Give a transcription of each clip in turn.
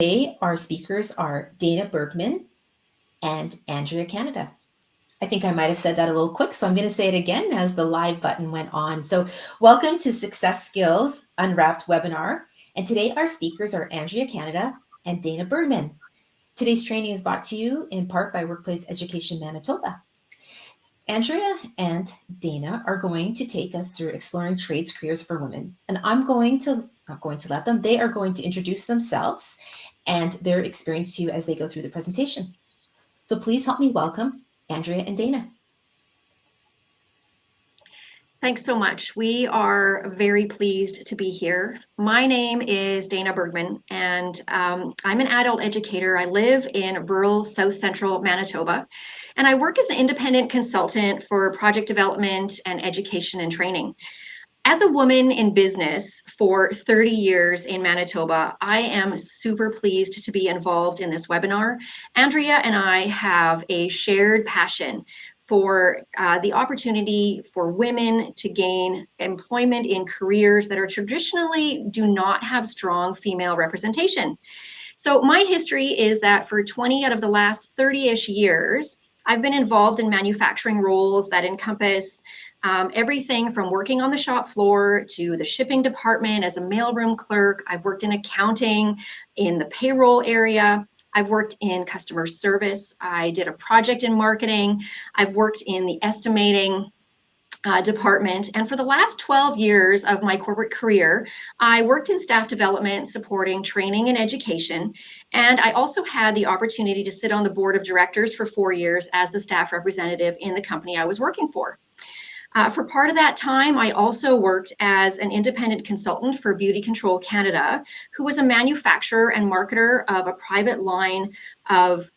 Today, our speakers are Dana Bergman and Andrea Canada. I think I might have said that a little quick, so I'm going to say it again as the live button went on. So welcome to Success Skills Unwrapped webinar. And today our speakers are Andrea Canada and Dana Bergman. Today's training is brought to you in part by Workplace Education Manitoba. Andrea and Dana are going to take us through exploring trades careers for women. And I'm not going to let them, they are going to introduce themselves and their experience to you as they go through the presentation. So please help me welcome Andrea and Dana. Thanks so much. We are very pleased to be here. My name is Dana Bergman, and I'm an adult educator. I live in rural South Central Manitoba, and I work as an independent consultant for project development and education and training. As a woman in business for 30 years in Manitoba, I am super pleased to be involved in this webinar. Andrea and I have a shared passion for the opportunity for women to gain employment in careers that are traditionally do not have strong female representation. So my history is that for 20 out of the last 30-ish years, I've been involved in manufacturing roles that encompass everything from working on the shop floor to the shipping department as a mailroom clerk. I've worked in accounting, in the payroll area. I've worked in customer service. I did a project in marketing. I've worked in the estimating department. And for the last 12 years of my corporate career, I worked in staff development, supporting training and education. And I also had the opportunity to sit on the board of directors for 4 years as the staff representative in the company I was working for. For part of that time, I also worked as an independent consultant for Beauty Control Canada, who was a manufacturer and marketer of a private line of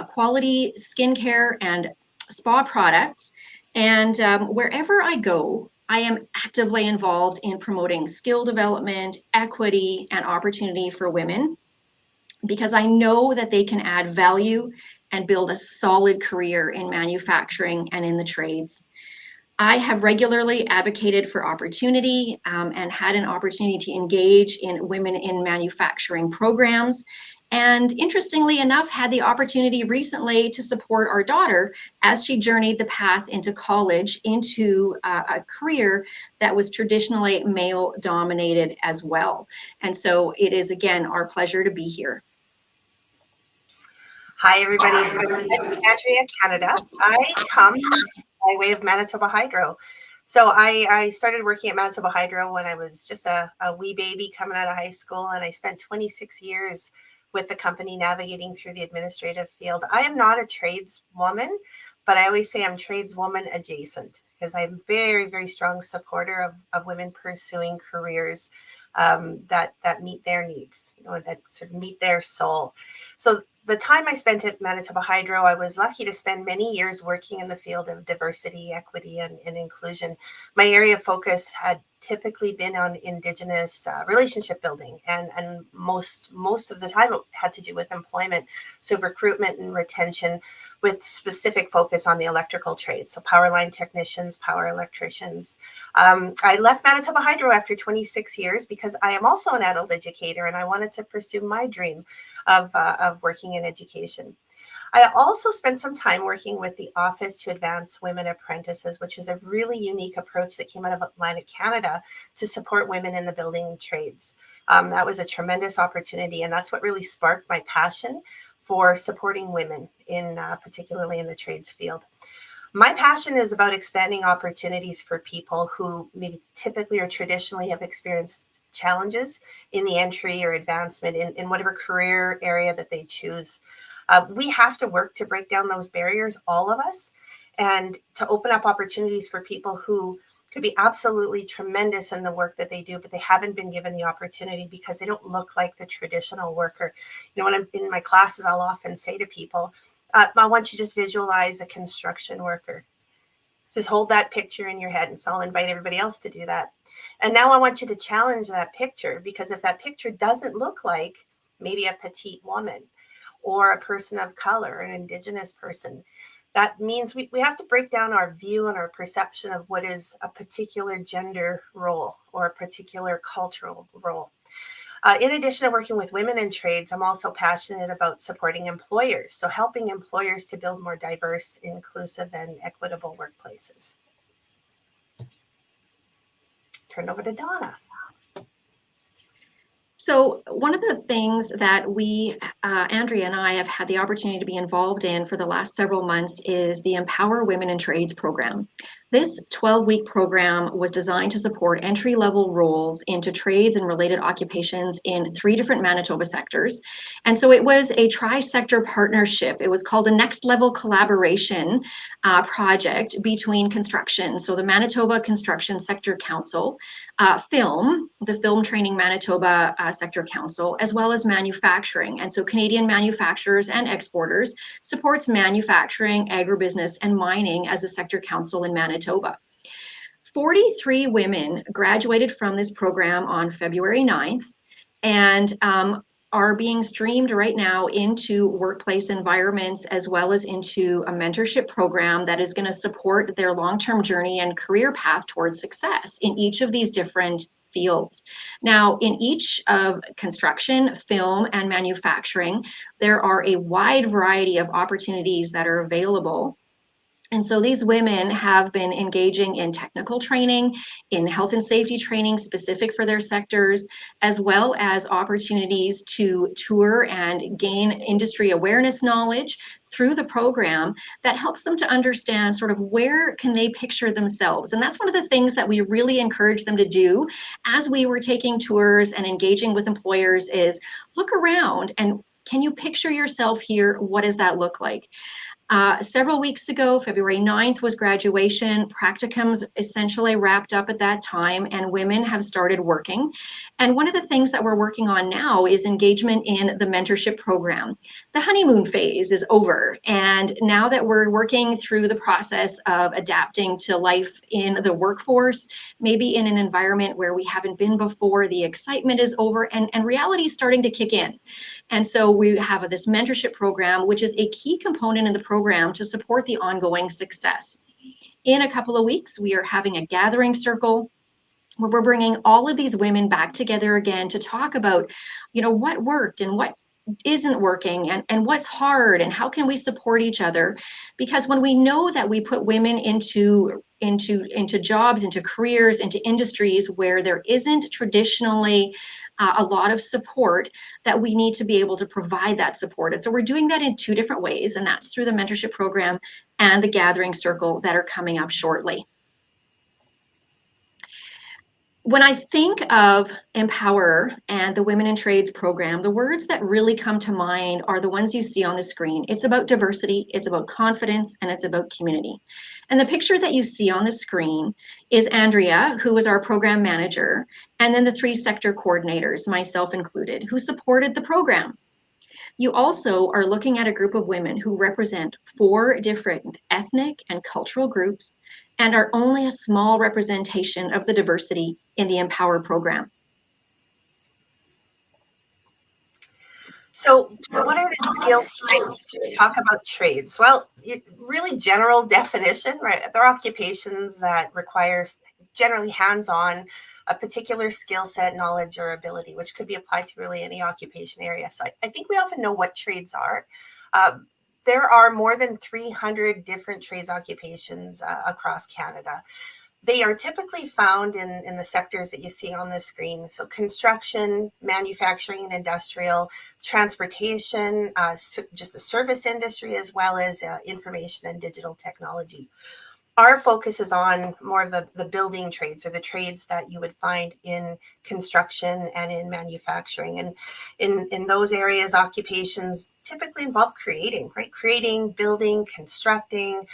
quality skincare and spa products. And wherever I go, I am actively involved in promoting skill development, equity, and opportunity for women, because I know that they can add value and build a solid career in manufacturing and in the trades. I have regularly advocated for opportunity and had an opportunity to engage in women in manufacturing programs. And interestingly enough, had the opportunity recently to support our daughter as she journeyed the path into college, into a career that was traditionally male dominated as well. And so it is, again, our pleasure to be here. Hi, everybody. I'm Andrea Canada. I come by way of Manitoba Hydro. So I started working at Manitoba Hydro when I was just a wee baby coming out of high school, and I spent 26 years with the company navigating through the administrative field. I am not a tradeswoman, but I always say I'm tradeswoman adjacent, because I'm very, very strong supporter of women pursuing careers that meet their needs, that sort of meet their soul. So the time I spent at Manitoba Hydro, I was lucky to spend many years working in the field of diversity, equity, and inclusion. My area of focus had typically been on Indigenous relationship building, and most of the time it had to do with employment, so recruitment and retention, with specific focus on the electrical trade, so power line technicians, power electricians. I left Manitoba Hydro after 26 years because I am also an adult educator, and I wanted to pursue my dream of working in education. I also spent some time working with the Office to Advance Women Apprentices, which is a really unique approach that came out of Atlantic Canada to support women in the building trades. That was a tremendous opportunity, and that's what really sparked my passion for supporting women, particularly in the trades field. My passion is about expanding opportunities for people who maybe typically or traditionally have experienced challenges in the entry or advancement in whatever career area that they choose. We have to work to break down those barriers, all of us, and to open up opportunities for people who could be absolutely tremendous in the work that they do, but they haven't been given the opportunity because they don't look like the traditional worker. When I'm in my classes, I'll often say to people, I want you to just visualize a construction worker. Just hold that picture in your head, and so I'll invite everybody else to do that. And now I want you to challenge that picture, because if that picture doesn't look like maybe a petite woman or a person of color, an Indigenous person, that means we have to break down our view and our perception of what is a particular gender role or a particular cultural role. In addition to working with women in trades, I'm also passionate about supporting employers. So helping employers to build more diverse, inclusive, and equitable workplaces. Turn over to Donna. So one of the things that we, Andrea and I, have had the opportunity to be involved in for the last several months is the Empower Women in Trades program. This 12-week program was designed to support entry-level roles into trades and related occupations in 3 different Manitoba sectors. And so it was a tri-sector partnership. It was called a Next Level Collaboration project between construction, so the Manitoba Construction Sector Council, the Film Training Manitoba Sector Council, as well as manufacturing. And so Canadian manufacturers and exporters supports manufacturing, agribusiness, and mining as a sector council in Manitoba. 43 women graduated from this program on February 9th and are being streamed right now into workplace environments, as well as into a mentorship program that is going to support their long-term journey and career path towards success in each of these different fields. Now, in each of construction, film, and manufacturing, there are a wide variety of opportunities that are available. And so these women have been engaging in technical training, in health and safety training specific for their sectors, as well as opportunities to tour and gain industry awareness knowledge through the program that helps them to understand sort of where can they picture themselves. And that's one of the things that we really encourage them to do as we were taking tours and engaging with employers is look around and can you picture yourself here? What does that look like? Several weeks ago, February 9th was graduation. Practicums essentially wrapped up at that time, and women have started working. And one of the things that we're working on now is engagement in the mentorship program. The honeymoon phase is over, and now that we're working through the process of adapting to life in the workforce, maybe in an environment where we haven't been before, the excitement is over, and reality is starting to kick in. And so we have this mentorship program, which is a key component in the program to support the ongoing success. In a couple of weeks, we are having a gathering circle where we're bringing all of these women back together again to talk about, what worked and what isn't working and what's hard and how can we support each other. Because when we know that we put women into jobs, into careers, into industries where there isn't traditionally a lot of support, that we need to be able to provide that support. And so we're doing that in 2 different ways, and that's through the mentorship program and the gathering circle that are coming up shortly. When I think of Empower and the Women in Trades program, the words that really come to mind are the ones you see on the screen. It's about diversity, it's about confidence, and it's about community. And the picture that you see on the screen is Andrea, who is our program manager, and then the 3 sector coordinators, myself included, who supported the program. You also are looking at a group of women who represent 4 different ethnic and cultural groups and are only a small representation of the diversity in the Empower program. So what are the skill trades? We talk about trades. Well, really general definition, right? They're occupations that require generally hands-on, a particular skill set, knowledge, or ability, which could be applied to really any occupation area. So I think we often know what trades are. There are more than 300 different trades occupations across Canada. They are typically found in the sectors that you see on the screen. So construction, manufacturing and industrial, transportation, just the service industry, as well as information and digital technology. Our focus is on more of the building trades, or the trades that you would find in construction and in manufacturing. And in those areas, occupations typically involve creating, right? Creating, building, constructing,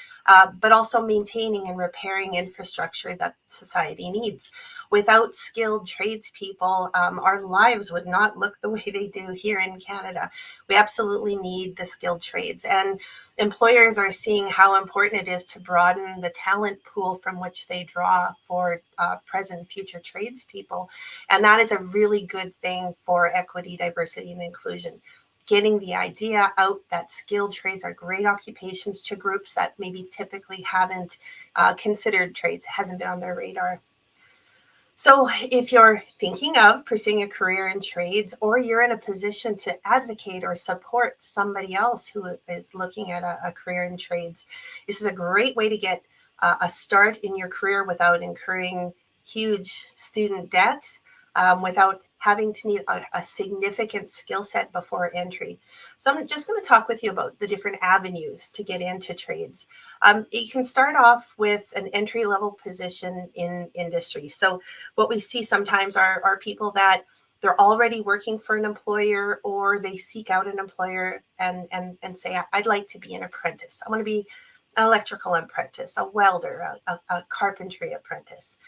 but also maintaining and repairing infrastructure that society needs. Without skilled tradespeople, our lives would not look the way they do here in Canada. We absolutely need the skilled trades. And employers are seeing how important it is to broaden the talent pool from which they draw for present and future tradespeople. And that is a really good thing for equity, diversity, and inclusion. Getting the idea out that skilled trades are great occupations to groups that maybe typically haven't considered trades, hasn't been on their radar. So if you're thinking of pursuing a career in trades, or you're in a position to advocate or support somebody else who is looking at a career in trades, this is a great way to get a start in your career without incurring huge student debt, without having to need a significant skill set before entry. So I'm just going to talk with you about the different avenues to get into trades. You can start off with an entry-level position in industry. So what we see sometimes are people that they're already working for an employer, or they seek out an employer and say, I'd like to be an apprentice. I want to be an electrical apprentice, a welder, a carpentry apprentice.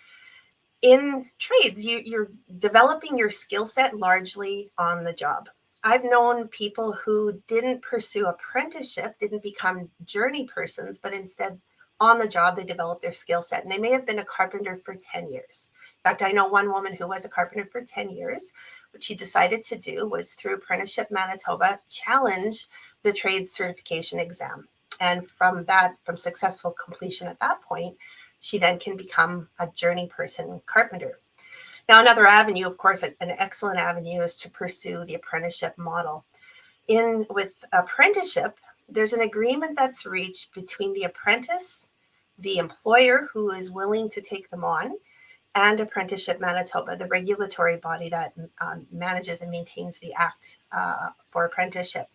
In trades, you're developing your skill set largely on the job. I've known people who didn't pursue apprenticeship, didn't become journey persons, but instead on the job, they developed their skill set. And they may have been a carpenter for 10 years. In fact, I know one woman who was a carpenter for 10 years. What she decided to do was, through Apprenticeship Manitoba, challenge the trade certification exam. And from successful completion at that point, she then can become a journey person carpenter. Now, another avenue, of course, an excellent avenue, is to pursue the apprenticeship model. With apprenticeship, there's an agreement that's reached between the apprentice, the employer who is willing to take them on, and Apprenticeship Manitoba, the regulatory body that manages and maintains the act for apprenticeship.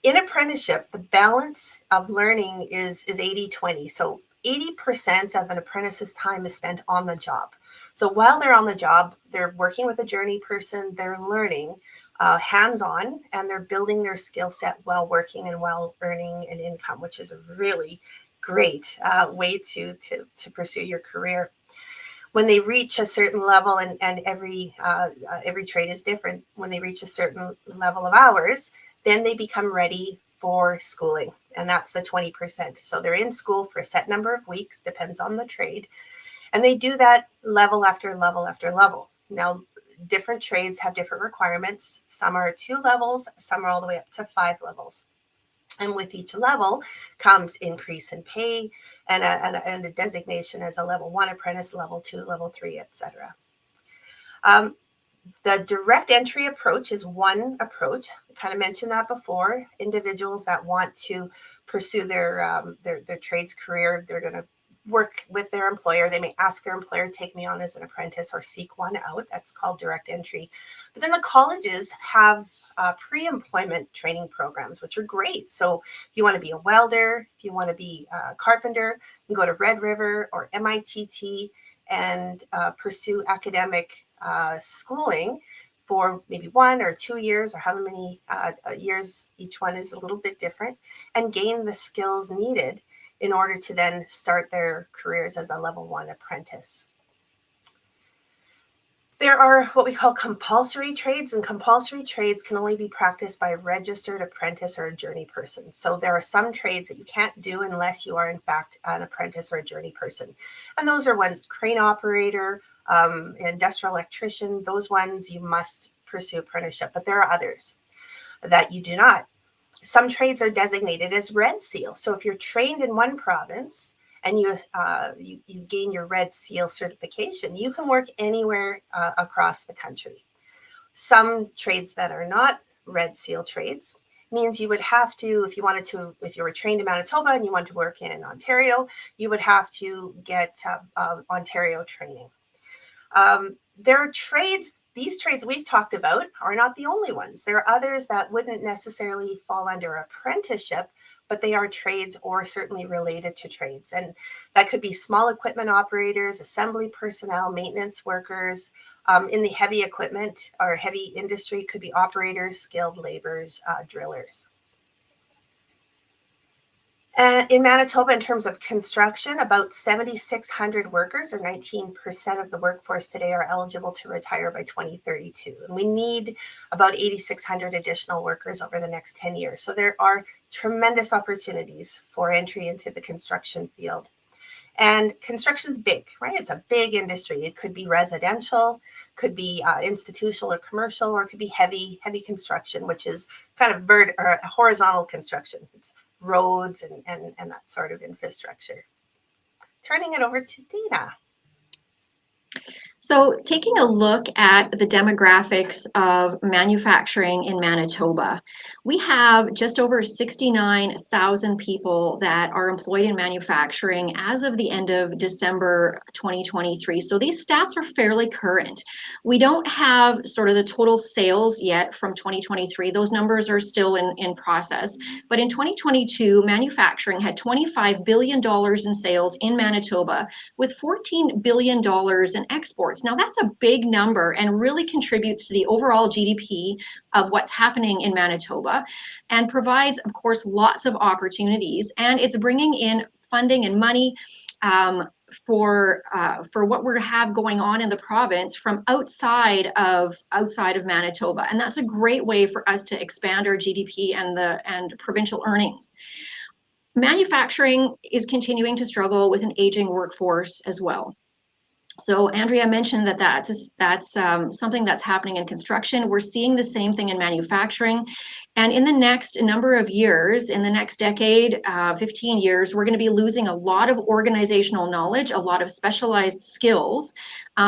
In apprenticeship, the balance of learning is 80-20. So 80% of an apprentice's time is spent on the job. So while they're on the job, they're working with a journey person, they're learning hands-on, and they're building their skill set while working and while earning an income, which is a really great way to pursue your career. When they reach a certain level, and every trade is different, when they reach a certain level of hours, then they become ready for schooling, and that's the 20%. So they're in school for a set number of weeks, depends on the trade, and they do that level after level after level. Now, different trades have different requirements. Some are 2 levels, some are all the way up to 5 levels. And with each level comes increase in pay and a designation as a level 1 apprentice, level 2, level 3, etc. The direct entry approach is one approach. I kind of mentioned that before. Individuals that want to pursue their trades career, they're going to work with their employer. They may ask their employer to take me on as an apprentice or seek one out. That's called direct entry. But then the colleges have pre-employment training programs, which are great. So if you want to be a welder, if you want to be a carpenter, you can go to Red River or MITT and pursue academic schooling for maybe 1 or 2 years, or however many years each one is, a little bit different, and gain the skills needed in order to then start their careers as a level 1 apprentice. There are what we call compulsory trades, and compulsory trades can only be practiced by a registered apprentice or a journey person. So there are some trades that you can't do unless you are in fact an apprentice or a journey person. And those are ones: crane operator, industrial electrician. Those ones you must pursue apprenticeship, but there are others that you do not. Some trades are designated as Red Seal. So if you're trained in one province and you gain your Red Seal certification, you can work anywhere across the country. Some trades that are not Red Seal trades means you would have to, if you were trained in Manitoba and you want to work in Ontario, you would have to get Ontario training. There are trades. These trades we've talked about are not the only ones. There are others that wouldn't necessarily fall under apprenticeship, but they are trades or certainly related to trades. And that could be small equipment operators, assembly personnel, maintenance workers. In the heavy equipment or heavy industry, could be operators, skilled laborers, drillers. In Manitoba, in terms of construction, about 7,600 workers, or 19% of the workforce today, are eligible to retire by 2032. And we need about 8,600 additional workers over the next 10 years. So there are tremendous opportunities for entry into the construction field. And construction's big, right? It's a big industry. It could be residential, could be institutional or commercial, or it could be heavy construction, which is kind of horizontal construction. It's roads and that sort of infrastructure. Turning it over to Dana. So taking a look at the demographics of manufacturing in Manitoba, we have just over 69,000 people that are employed in manufacturing as of the end of December 2023. So these stats are fairly current. We don't have sort of the total sales yet from 2023. Those numbers are still in process. But in 2022, manufacturing had $25 billion in sales in Manitoba, with $14 billion in exports. Now, that's a big number and really contributes to the overall GDP of what's happening in Manitoba, and provides, of course, lots of opportunities. And it's bringing in funding and money for what we have going on in the province from outside of Manitoba, and that's a great way for us to expand our GDP and provincial earnings. Manufacturing is continuing to struggle with an aging workforce as well. So Andrea mentioned that's something that's happening in construction. We're seeing the same thing in manufacturing. And in the next number of years, in the next decade, 15 years, we're going to be losing a lot of organizational knowledge, a lot of specialized skills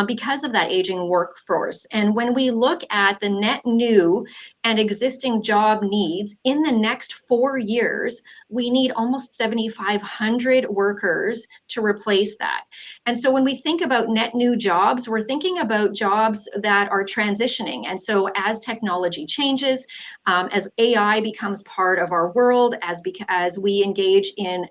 because of that aging workforce. And when we look at the net new and existing job needs in the next 4 years, we need almost 7,500 workers to replace that. And so when we think about net new jobs, we're thinking about jobs that are transitioning. And so as technology changes, as AI becomes part of our world, as we engage in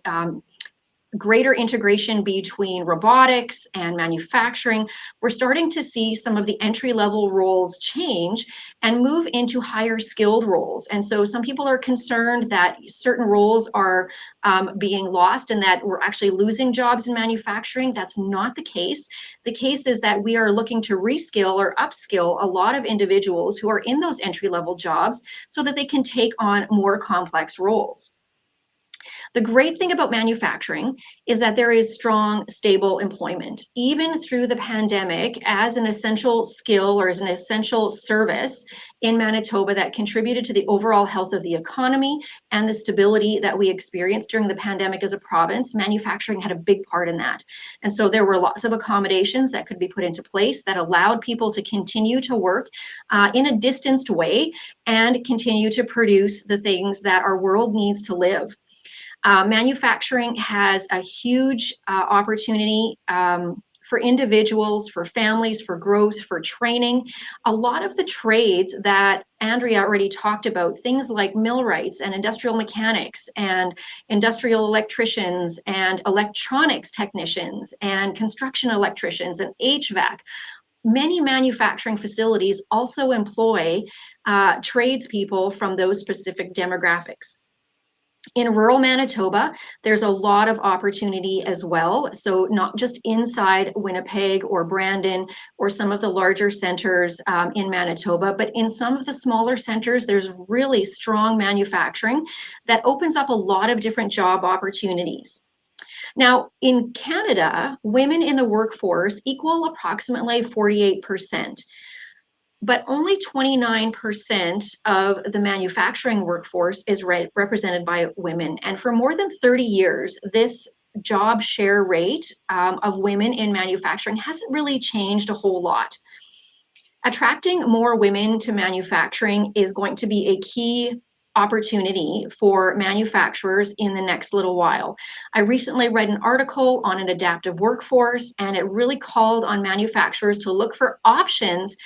greater integration between robotics and manufacturing, we're starting to see some of the entry-level roles change and move into higher skilled roles. And so some people are concerned that certain roles are being lost and that we're actually losing jobs in manufacturing. That's not the case. The case is that we are looking to reskill or upskill a lot of individuals who are in those entry-level jobs so that they can take on more complex roles. The great thing about manufacturing is that there is strong, stable employment, even through the pandemic, as an essential skill or as an essential service in Manitoba that contributed to the overall health of the economy and the stability that we experienced during the pandemic as a province. Manufacturing had a big part in that. And so there were lots of accommodations that could be put into place that allowed people to continue to work in a distanced way and continue to produce the things that our world needs to live. Manufacturing has a huge opportunity for individuals, for families, for growth, for training. A lot of the trades that Andrea already talked about, things like millwrights and industrial mechanics and industrial electricians and electronics technicians and construction electricians and HVAC, many manufacturing facilities also employ tradespeople from those specific demographics. In rural Manitoba, there's a lot of opportunity as well. So not just inside Winnipeg or Brandon or some of the larger centers in Manitoba, but in some of the smaller centers, there's really strong manufacturing that opens up a lot of different job opportunities. Now, in Canada, women in the workforce equal approximately 48%. But only 29% of the manufacturing workforce is represented by women. And for more than 30 years, this job share rate of women in manufacturing hasn't really changed a whole lot. Attracting more women to manufacturing is going to be a key opportunity for manufacturers in the next little while. I recently read an article on an adaptive workforce, and it really called on manufacturers to look for options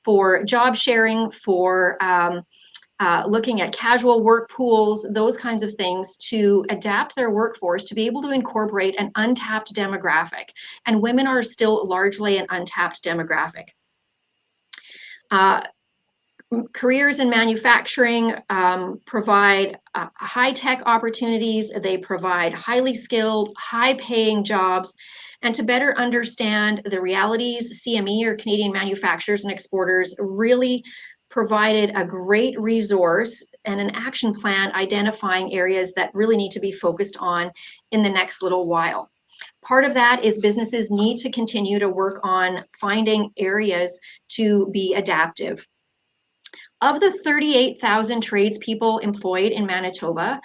for job sharing, for looking at casual work pools, those kinds of things, to adapt their workforce to be able to incorporate an untapped demographic. And women are still largely an untapped demographic. Careers in manufacturing provide high-tech opportunities. They provide highly skilled, high-paying jobs. And to better understand the realities, CME, or Canadian Manufacturers and Exporters, really provided a great resource and an action plan identifying areas that really need to be focused on in the next little while. Part of that is businesses need to continue to work on finding areas to be adaptive. Of the 38,000 tradespeople employed in Manitoba,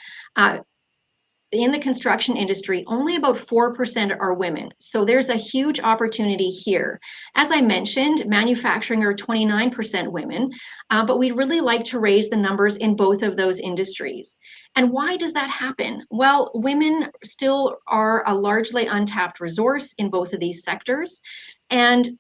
in the construction industry, only about 4% are women. So there's a huge opportunity here. As I mentioned, manufacturing are 29% women, but we'd really like to raise the numbers in both of those industries. And why does that happen? Well, women still are a largely untapped resource in both of these sectors. And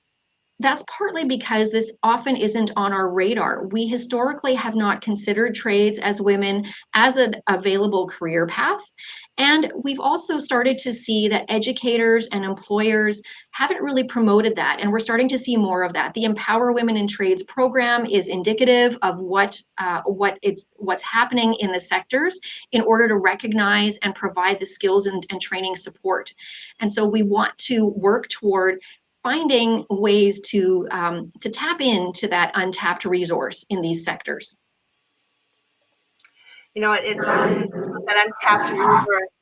that's partly because this often isn't on our radar. We historically have not considered trades as women as an available career path. And we've also started to see that educators and employers haven't really promoted that. And we're starting to see more of that. The Empower Women in Trades program is indicative of what's happening in the sectors in order to recognize and provide the skills and training support. And so we want to work toward finding ways to tap into that untapped resource in these sectors. That untapped resource.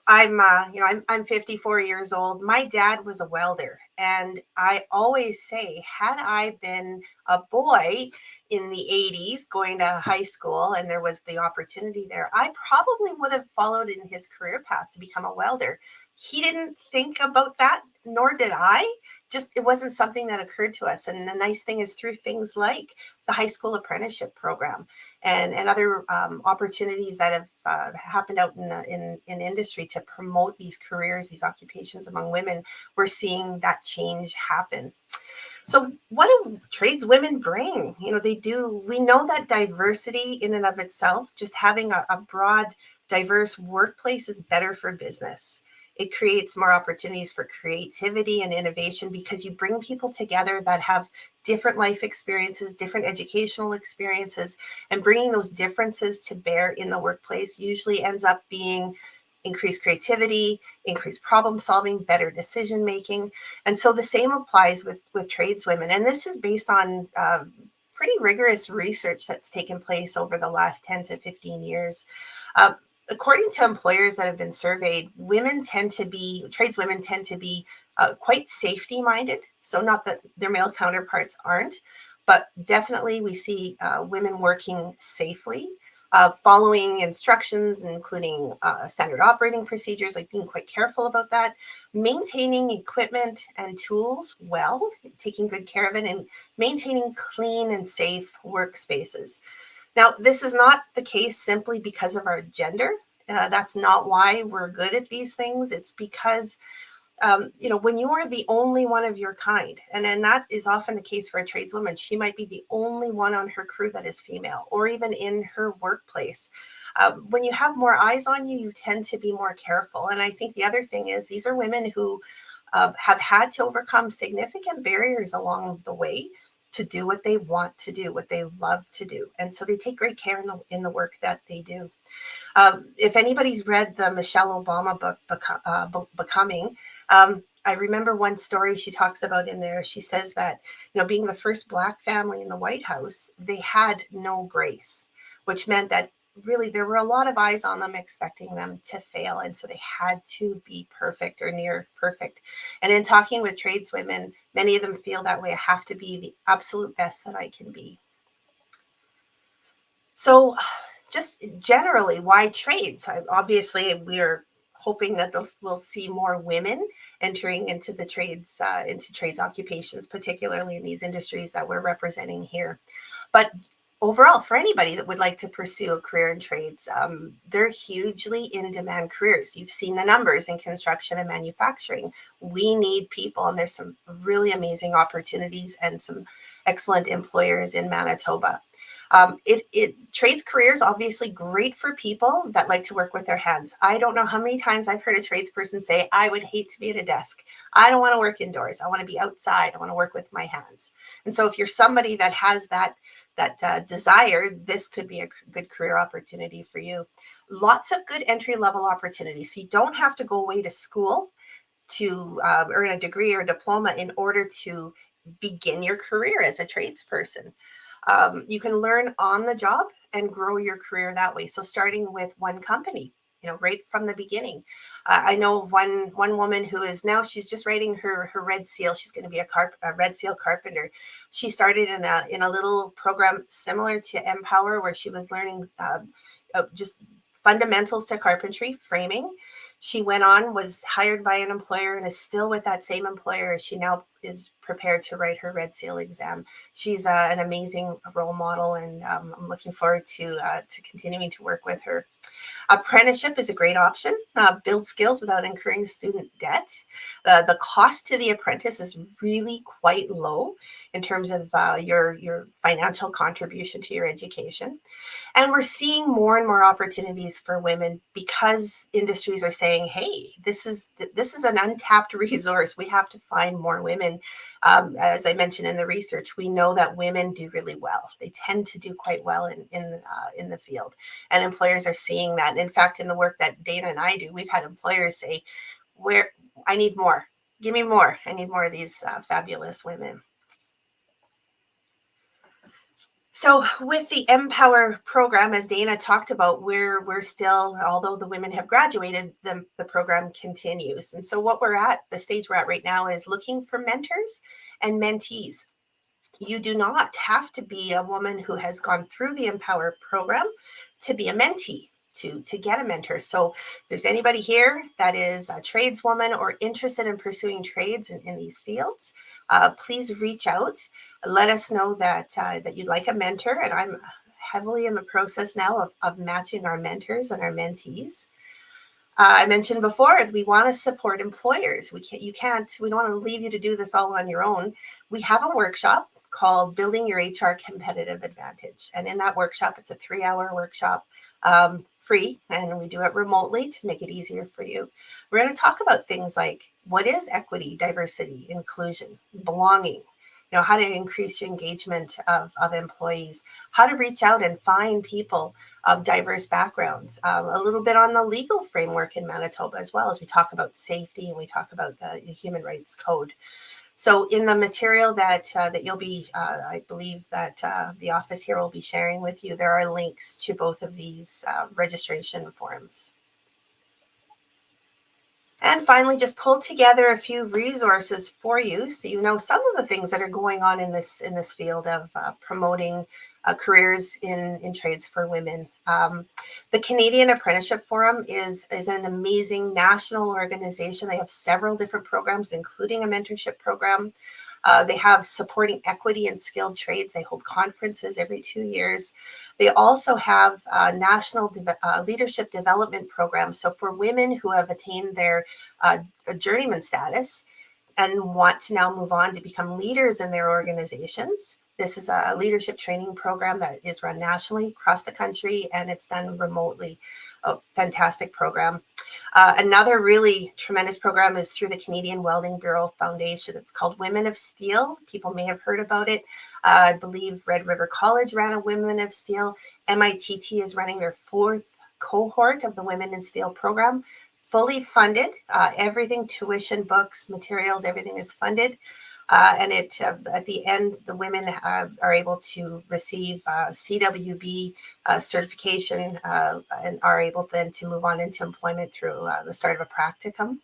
I'm 54 years old. My dad was a welder, and I always say, had I been a boy in the 80s going to high school and there was the opportunity there, I probably would have followed in his career path to become a welder. He didn't think about that, nor did I. Just it wasn't something that occurred to us. And the nice thing is through things like the high school apprenticeship program and other opportunities that have happened out in industry to promote these careers, these occupations among women, we're seeing that change happen. So what do trades women bring? They do. We know that diversity in and of itself, just having a broad, diverse workplace is better for business. It creates more opportunities for creativity and innovation because you bring people together that have different life experiences, different educational experiences, and bringing those differences to bear in the workplace usually ends up being increased creativity, increased problem solving, better decision making. And so the same applies with tradeswomen. And this is based on pretty rigorous research that's taken place over the last 10 to 15 years. According to employers that have been surveyed, tradeswomen tend to be quite safety minded. So not that their male counterparts aren't, but definitely we see women working safely, following instructions, including standard operating procedures, like being quite careful about that, maintaining equipment and tools well, taking good care of it, and maintaining clean and safe workspaces. Now, this is not the case simply because of our gender. That's not why we're good at these things. It's because, when you are the only one of your kind, and then that is often the case for a tradeswoman, she might be the only one on her crew that is female, or even in her workplace. When you have more eyes on you, you tend to be more careful. And I think the other thing is these are women who have had to overcome significant barriers along the way to do what they want to do, what they love to do. And so they take great care in the work that they do. If anybody's read the Michelle Obama book, Becoming, I remember one story she talks about in there. She says that, being the first Black family in the White House, they had no grace, which meant that really there were a lot of eyes on them expecting them to fail. And so they had to be perfect or near perfect. And in talking with tradeswomen, many of them feel that way. I have to be the absolute best that I can be. So just generally, why trades? Obviously, we're hoping that we'll see more women entering into the trades, into trades occupations, particularly in these industries that we're representing here. But overall, for anybody that would like to pursue a career in trades, they're hugely in-demand careers. You've seen the numbers in construction and manufacturing. We need people, and there's some really amazing opportunities and some excellent employers in Manitoba. Trades careers obviously great for people that like to work with their hands. I don't know how many times I've heard a tradesperson say, I would hate to be at a desk. I don't want to work indoors. I want to be outside. I want to work with my hands. And so if you're somebody that has that desire, this could be a good career opportunity for you. Lots of good entry-level opportunities. So you don't have to go away to school to earn a degree or diploma in order to begin your career as a tradesperson. You can learn on the job and grow your career that way. So starting with one company, right from the beginning. I know of one woman who is now, she's just writing her red seal. She's going to be a red seal carpenter. She started in a little program similar to Empower, where she was learning just fundamentals to carpentry, framing. She went on, was hired by an employer, and is still with that same employer. She now is prepared to write her Red Seal exam. She's an amazing role model, and I'm looking forward to continuing to work with her. Apprenticeship is a great option. Build skills without incurring student debt. The cost to the apprentice is really quite low in terms of your financial contribution to your education. And we're seeing more and more opportunities for women because industries are saying, hey, this is an untapped resource. We have to find more women. As I mentioned in the research, we know that women do really well. They tend to do quite well in the field. And employers are seeing that. And in fact, in the work that Dana and I do, we've had employers say, "Where I need more. Give me more. I need more of these fabulous women." So with the Empower program, as Dana talked about, we're still, although the women have graduated, the program continues. And so what we're at, the stage we're at right now, is looking for mentors and mentees. You do not have to be a woman who has gone through the Empower program to be a mentee, to get a mentor. So if there's anybody here that is a tradeswoman or interested in pursuing trades in these fields, please reach out. Let us know that you'd like a mentor. And I'm heavily in the process now of matching our mentors and our mentees. I mentioned before, we want to support employers. We don't want to leave you to do this all on your own. We have a workshop called Building Your HR Competitive Advantage. And in that workshop, it's a 3-hour workshop, free, and we do it remotely to make it easier for you. We're going to talk about things like what is equity, diversity, inclusion, belonging, how to increase your engagement of employees, how to reach out and find people of diverse backgrounds, a little bit on the legal framework in Manitoba, as well as we talk about safety and we talk about the Human Rights Code. So in the material that you'll be, I believe that the office here will be sharing with you, there are links to both of these registration forms. And finally, just pull together a few resources for you so you know some of the things that are going on in this field of promoting careers in trades for women. The Canadian Apprenticeship Forum is an amazing national organization. They have several different programs, including a mentorship program. They have supporting equity and skilled trades. They hold conferences every 2 years. They also have national leadership development programs. So for women who have attained their journeyman status and want to now move on to become leaders in their organizations, this is a leadership training program that is run nationally across the country, and it's done remotely. A fantastic program. Another really tremendous program is through the Canadian Welding Bureau Foundation. It's called Women of Steel. People may have heard about it. I believe Red River College ran a Women of Steel. MITT is running their 4th cohort of the Women in Steel program, fully funded. Everything, tuition, books, materials, everything is funded. And at the end, the women are able to receive CWB certification and are able then to move on into employment through the start of a practicum.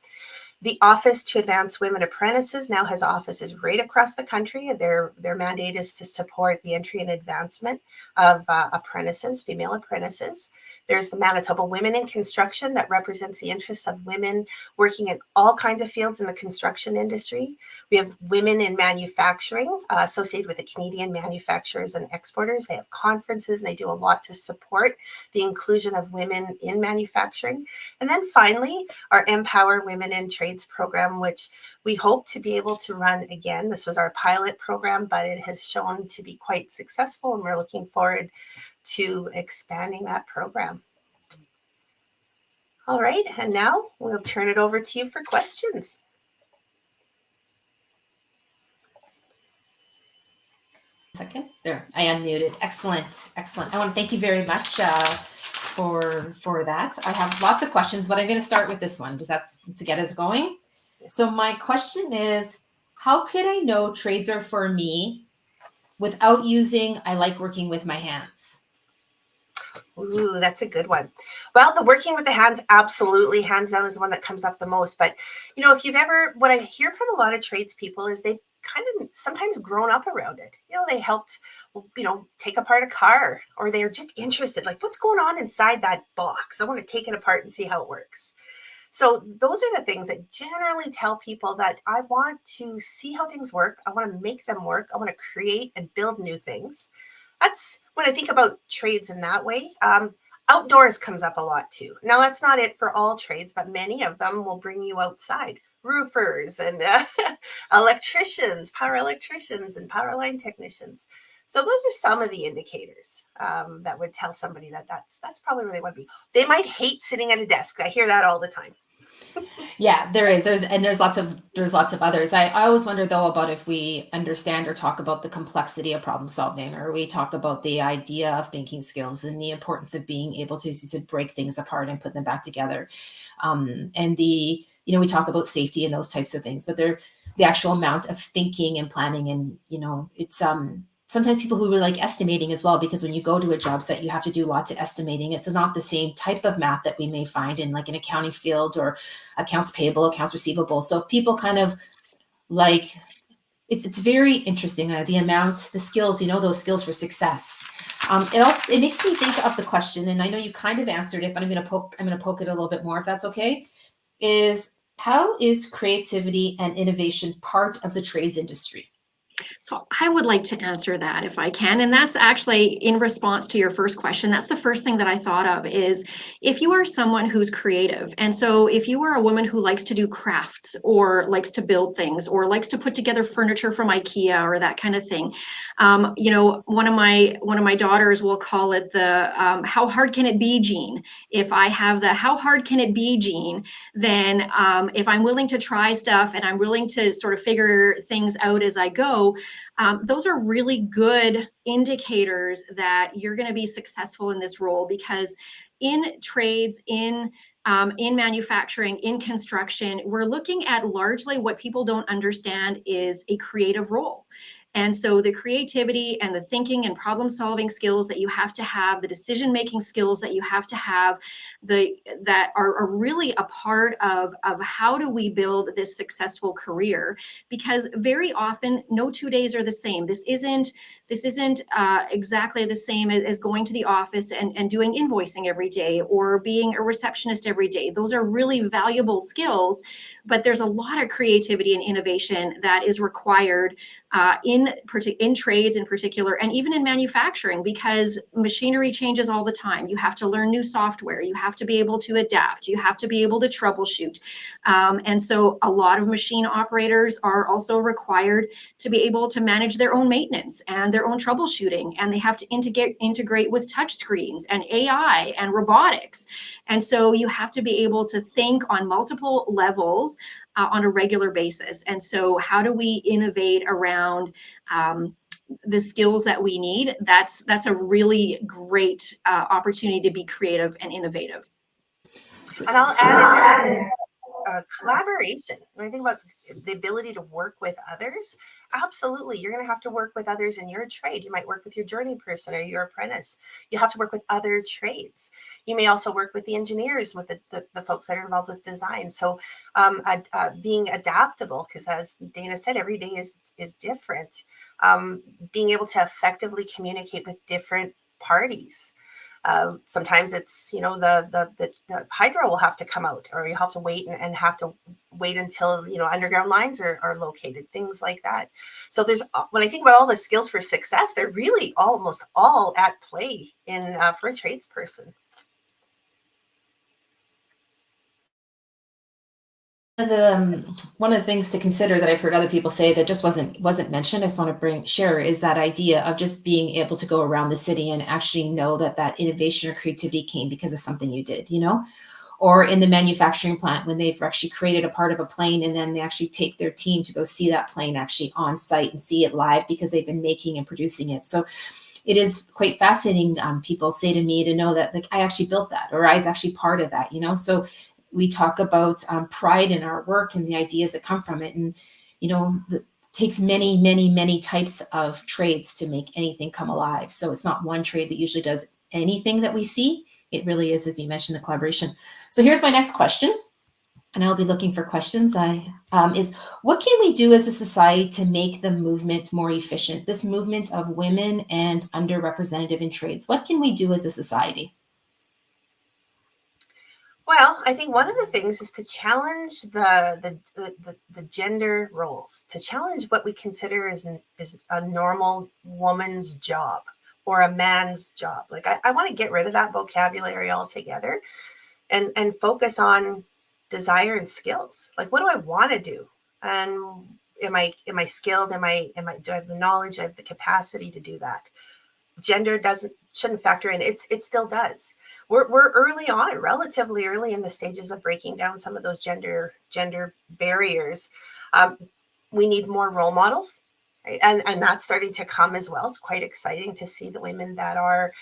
The Office to Advance Women Apprentices now has offices right across the country. Their mandate is to support the entry and advancement of apprentices, female apprentices. There's the Manitoba Women in Construction that represents the interests of women working in all kinds of fields in the construction industry. We have Women in Manufacturing associated with the Canadian Manufacturers and Exporters. They have conferences and they do a lot to support the inclusion of women in manufacturing. And then finally, our Empower Women in Trades program, which we hope to be able to run again. This was our pilot program, but it has shown to be quite successful, and we're looking forward to expanding that program. All right, and now we'll turn it over to you for questions. Second, there, I unmuted. Excellent. I want to thank you very much for that. I have lots of questions, but I'm going to start with this one because that's to get us going. So my question is, how could I know trades are for me without using I like working with my hands? Ooh, that's a good one. Well, the working with the hands, absolutely, hands down, is the one that comes up the most. But if you've ever, what I hear from a lot of tradespeople is they've kind of sometimes grown up around it. They helped, take apart a car, or they're just interested, like, what's going on inside that box? I want to take it apart and see how it works. So those are the things that generally tell people that I want to see how things work. I want to make them work. I want to create and build new things. That's when I think about trades in that way. Outdoors comes up a lot too. Now, that's not it for all trades, but many of them will bring you outside. Roofers and electricians, power electricians and power line technicians. So those are some of the indicators that would tell somebody that that's probably where they want to be. They might hate sitting at a desk. I hear that all the time. Yeah, there's lots of others. I always wonder though about if we understand or talk about the complexity of problem solving, or we talk about the idea of thinking skills and the importance of being able to, as you said, break things apart and put them back together. And we talk about safety and those types of things, but the actual amount of thinking and planning, and it's sometimes people who really like estimating as well, because when you go to a job site, you have to do lots of estimating. It's not the same type of math that we may find in like an accounting field or accounts payable, accounts receivable. So people kind of like, it's very interesting, the skills, those skills for success. It makes me think of the question, and I know you kind of answered it, but I'm going to poke it a little bit more, if that's okay, is how is creativity and innovation part of the trades industry? So I would like to answer that if I can. And that's actually in response to your first question. That's the first thing that I thought of is if you are someone who's creative. And so if you are a woman who likes to do crafts or likes to build things or likes to put together furniture from IKEA or that kind of thing, one of my daughters will call it the how hard can it be gene. If I have the how hard can it be gene, then if I'm willing to try stuff and I'm willing to sort of figure things out as I go, those are really good indicators that you're going to be successful in this role, because in trades, in manufacturing, in construction, we're looking at largely what people don't understand is a creative role. And so the creativity and the thinking and problem solving skills that you have to have, the decision making skills that you have to have, that are really a part of how do we build this successful career, because very often no 2 days are the same. This isn't exactly the same as going to the office and doing invoicing every day or being a receptionist every day. Those are really valuable skills, but there's a lot of creativity and innovation that is required in trades in particular, and even in manufacturing, because machinery changes all the time. You have to learn new software. You have to be able to adapt. You have to be able to troubleshoot. And so a lot of machine operators are also required to be able to manage their own maintenance and their own troubleshooting. And they have to integrate with touch screens and AI and robotics. And so you have to be able to think on multiple levels on a regular basis. And so how do we innovate around the skills that we need? That's a really great opportunity to be creative and innovative. And I'll add in there, collaboration. When I think about the ability to work with others, absolutely, you're going to have to work with others in your trade. You might work with your journey person or your apprentice. You have to work with other trades. You may also work with the engineers, with the folks that are involved with design. So being adaptable, because as Dana said, every day is different. Being able to effectively communicate with different parties. Sometimes it's, the hydro will have to come out, or you have to wait and have to wait until, underground lines are located, things like that. So when I think about all the skills for success, they're really almost all at play for a tradesperson. One of the things to consider that I've heard other people say that just wasn't mentioned, I just want to share, is that idea of just being able to go around the city and actually know that innovation or creativity came because of something you did, or in the manufacturing plant when they've actually created a part of a plane and then they actually take their team to go see that plane actually on site and see it live because they've been making and producing it. So it is quite fascinating. People say to me to know that, like, I actually built that, or I was actually part of that, so we talk about pride in our work and the ideas that come from it. And, it takes many, many, many types of trades to make anything come alive. So it's not one trade that usually does anything that we see. It really is, as you mentioned, the collaboration. So here's my next question. and I'll be looking for questions, is what can we do as a society to make the movement more efficient? This movement of women and underrepresented in trades. What can we do as a society? Well, I think one of the things is to challenge the gender roles, to challenge what we consider is a normal woman's job or a man's job. Like I want to get rid of that vocabulary altogether and focus on desire and skills. Like, what do I want to do? And am I skilled? Do I have the knowledge? Do I have the capacity to do that? Gender shouldn't factor in. It still does. We're early on, relatively early in the stages of breaking down some of those gender barriers. We need more role models, right? And that's starting to come as well. It's quite exciting to see the women that are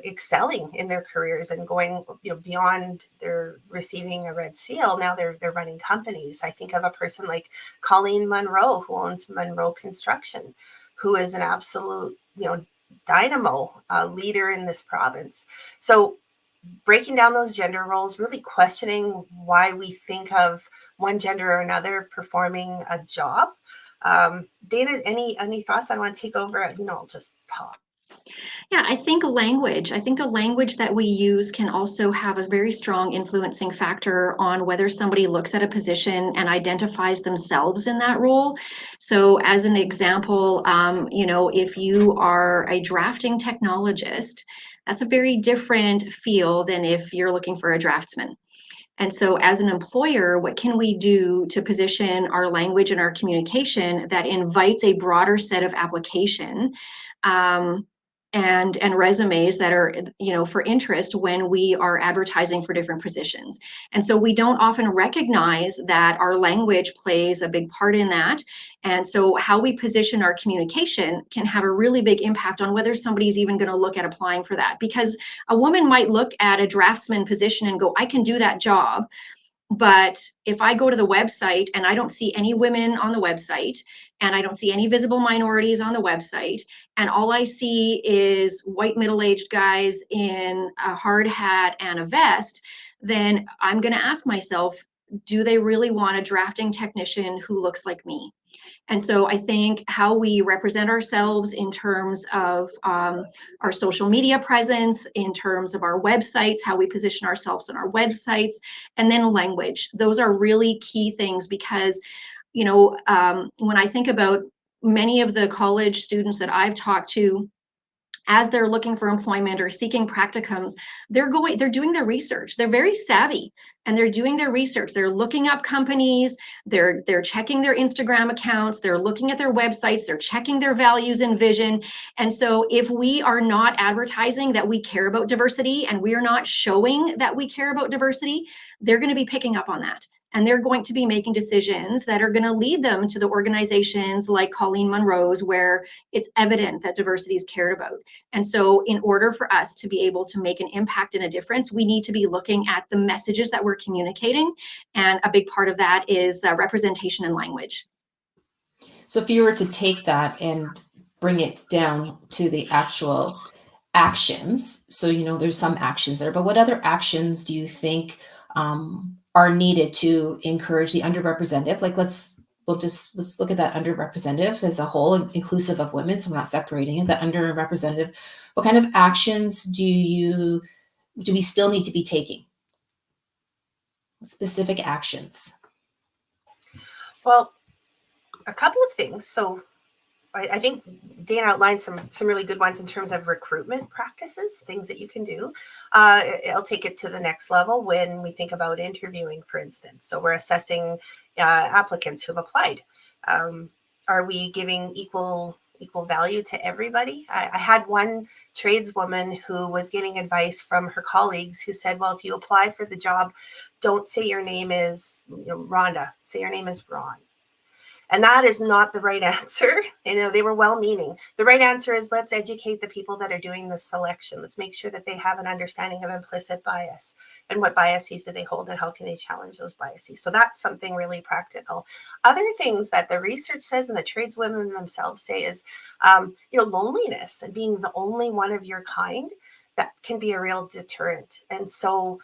excelling in their careers and going, beyond their receiving a red seal. Now they're running companies. I think of a person like Colleen Munro, who owns Munro Construction, who is an absolute, dynamo leader in this province. So breaking down those gender roles, really questioning why we think of one gender or another performing a job. Dana, any thoughts? I want to take over. I'll just talk. Yeah, I think the language that we use can also have a very strong influencing factor on whether somebody looks at a position and identifies themselves in that role. So as an example, if you are a drafting technologist, that's a very different field than if you're looking for a draftsman. And so as an employer, what can we do to position our language and our communication that invites a broader set of application and resumes that are, for interest when we are advertising for different positions? And so we don't often recognize that our language plays a big part in that. And so how we position our communication can have a really big impact on whether somebody's even going to look at applying for that. Because a woman might look at a draftsman position and go, I can do that job. But if I go to the website and I don't see any women on the website, and I don't see any visible minorities on the website, and all I see is white middle-aged guys in a hard hat and a vest, then I'm going to ask myself, do they really want a drafting technician who looks like me? And so I think how we represent ourselves in terms of our social media presence, in terms of our websites, how we position ourselves on our websites, and then language. Those are really key things because, when I think about many of the college students that I've talked to, as they're looking for employment or seeking practicums, they're doing their research. They're very savvy and they're doing their research. They're looking up companies, they're checking their Instagram accounts, they're looking at their websites, they're checking their values and vision. And so if we are not advertising that we care about diversity and we are not showing that we care about diversity, they're going to be picking up on that. And they're going to be making decisions that are going to lead them to the organizations like Colleen Munro's, where it's evident that diversity is cared about. And so in order for us to be able to make an impact and a difference, we need to be looking at the messages that we're communicating. And a big part of that is representation and language. So if you were to take that and bring it down to the actual actions, so, there's some actions there, but what other actions do you think are needed to encourage the underrepresented? Like let's look at that underrepresented as a whole, inclusive of women. So we're not separating it. The underrepresented. What kind of actions do we still need to be taking? Specific actions. Well, a couple of things. So I think Dan outlined some really good ones in terms of recruitment practices, things that you can do. I'll take it to the next level when we think about interviewing, for instance. So we're assessing applicants who've applied. Are we giving equal value to everybody? I had one tradeswoman who was getting advice from her colleagues who said, well, if you apply for the job, don't say your name is Rhonda, say your name is Ron. And that is not the right answer. They were well-meaning. The right answer is let's educate the people that are doing the selection. Let's make sure that they have an understanding of implicit bias and what biases do they hold and how can they challenge those biases. So that's something really practical. Other things that the research says and the tradeswomen themselves say is, loneliness and being the only one of your kind, that can be a real deterrent. And so